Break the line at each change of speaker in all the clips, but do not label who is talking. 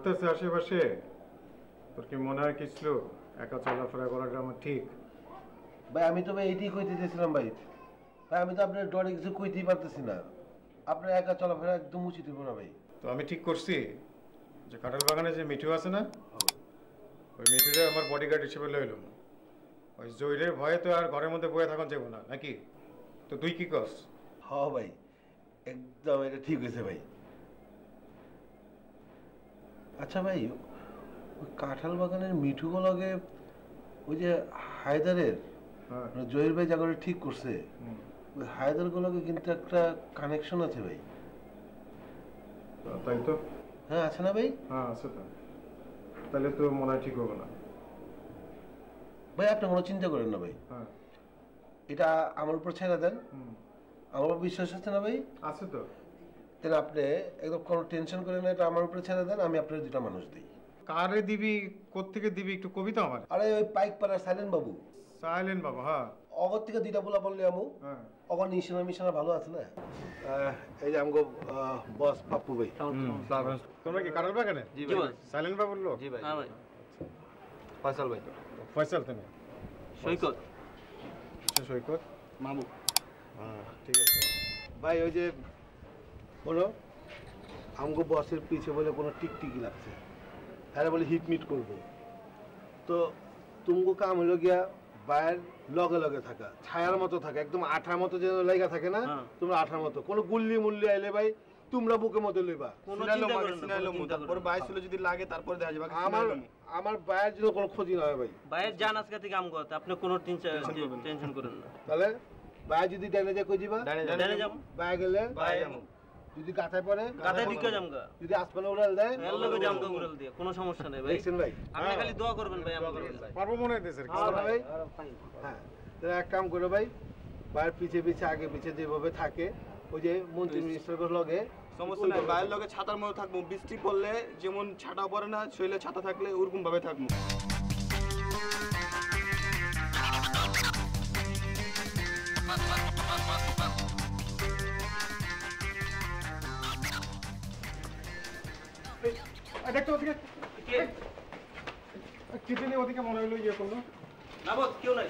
ঘুরতেছে আশেপাশে, তোর কি মনে হয় কিছু একা চলাফেরা করাটা আমার ঠিক?
ভাই আমি তো ভাই এইটাই কইতে চেয়েছিলাম ভাই। ভাই আমি তো আপনার ডরে কিছু কইতেই পারতেছি না। আপনার একা চলাফেরা একদম উচিত হইব না ভাই।
তো আমি ঠিক করছি যে কাঁঠাল বাগানে যে মিঠু আছে না, ওই মিঠুরে আমার বডিগার্ড হিসেবে লইলাম। ওই জহিরের ভয়ে তো আর ঘরের মধ্যে বয়ে থাকুন যাবো না নাকি? তো তুই কি করস?
হ ভাই, একদম এটা ঠিক হয়েছে ভাই। আচ্ছা ভাই, ওই কাঁঠাল বাগানের মিঠুগুলোকে ওই যে হায়দারের জহির ভাই যা করে ঠিক করছে, ওই হায়দার গুলোকে কিন্তু একটা কানেকশন আছে ভাই।
তাই তো?
হ্যাঁ আছে না ভাই?
হ্যাঁ আছে তো। তাহলে তো মনে হয় ঠিক হবে না
ভাই। আপনি কোনো চিন্তা করেন না ভাই, এটা আমার উপর ছেড়ে দেন। আমার উপর বিশ্বাস আছে না ভাই?
আছে তো।
তাহলে আপনি একদম কোনো টেনশন করেন না, এটা আমার উপরে ছেড়ে দেন। আমি আপনার দুটা মানুষ দিই।
কারে দিবি, কোত্থেকে দিবি একটু কবিতা আমার?
আরে ওই পাইক পাড়ার সাইলেন্ট বাবু।
সাইলেন্ট বাবু? হ্যাঁ।
অগর থেকে দুইটা বলা বললে আমু। অগর নিশানা মিশানা ভালো আছে না? এই যে আমগো বস পাপ্পু ভাই।
তোমরা কি কাঁঠাল বাগানে? জি ভাই। সাইলেন্ট বাবুর লোক?
জি ভাই। হ্যাঁ ভাই। ফয়সাল ভাই।
ফয়সাল তুমি?
সৈকত।
সৈকত?
মামু।
হ্যাঁ ঠিক আছে
ভাই। ওই যে বলো আমগো বসের পিছে বলে কোনো টিকটিকি লাগছে, হ্যাঁ বলে হিটমিট করবো। তো তুমগো কাম হলো গিয়া বাইরের লগে লগে থাকা, ছায়ার মতো থাকা, একদম আঠার মতো যে লাইগা থাকে না, তোমরা আঠার মতো। কোনো গুল্লি মুল্লি আইলে ভাই তোমরা বুকের মতো লইবা।
তারপর বাইর ছিল যদি লাগে তারপরে দেখা যাবে।
আমার বাইরের জন্য কোনো ক্ষতি না হয় ভাই।
বাইরের জান আজকে থেকে কাম করতে আপনি কোনো টেনশন করেন না।
তাহলে বাইরে যদি ডাইনে যায় কই দিবা?
ডাইনে যাব।
বাইরে গেলে
বাইরে যাব।
যদি গাথায় পড়ে
গাথায় দিকে যামগা।
যদি আসমানে উড়াল দেয়
এর লগে যামগা উড়াল দিয়ে কোনো সমস্যা নাই ভাই।
দেখছেন ভাই?
আপনি খালি দোয়া করবেন ভাই আমাদের জন্য।
পারবো মনে হইতেছে কি?
হ্যাঁ ভাই। হ্যাঁ তাহলে এক কাম করো ভাই, বাইরে পিছে পিছে আগে পিছে যেভাবে থাকে ওই যে মন্ত্রী মিনিস্টারগুলোর লগে
সমস্যা নাই। বাইরের লগে ছাতার মধ্যে থাকবো, বৃষ্টি পড়লে যেমন ছাতা পড়ে না, শরীরে ছাতা থাকলে ওরকম ভাবে থাকবো।
দেখতো ওদিকে কিচেনে ওদিকে মনে হলো ইয়ে করলো
না। বস কেউ নাই।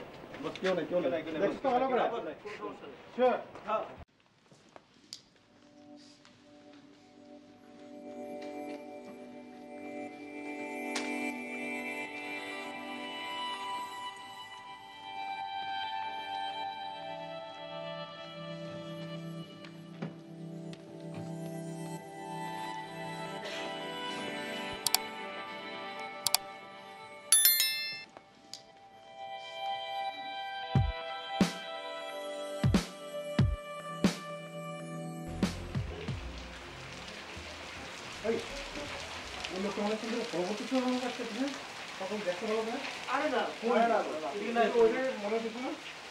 কেউ নাই দেখছো তো ভালো করে? শিওর?
হ্যাঁ। আরে না
মনে হচ্ছে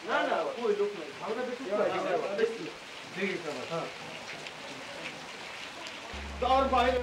না না ওই লোক নাই। ভালো দেখি
তোর বাইরে